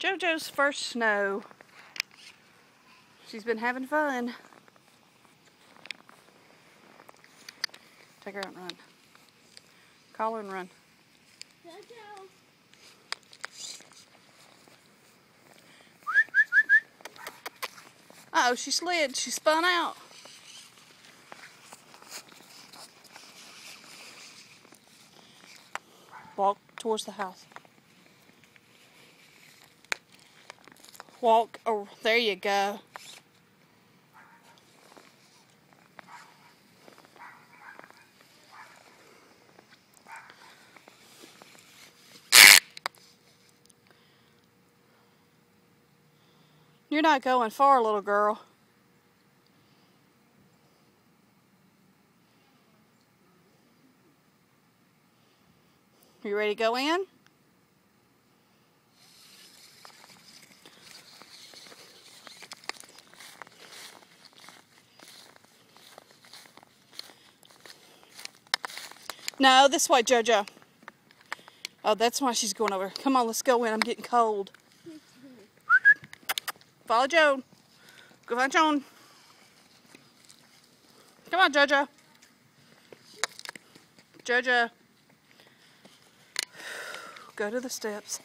JoJo's first snow. She's been having fun. Take her out and run. Call her and run. JoJo. Uh-oh, she slid. She spun out. Walk towards the house. Walk. Oh, there you go. You're not going far, little girl. You ready to go in? No, this way, JoJo. Oh, that's why she's going over. Come on, let's go in. I'm getting cold. Follow Joan. Go find Joan. Come on, JoJo. JoJo. Go to the steps.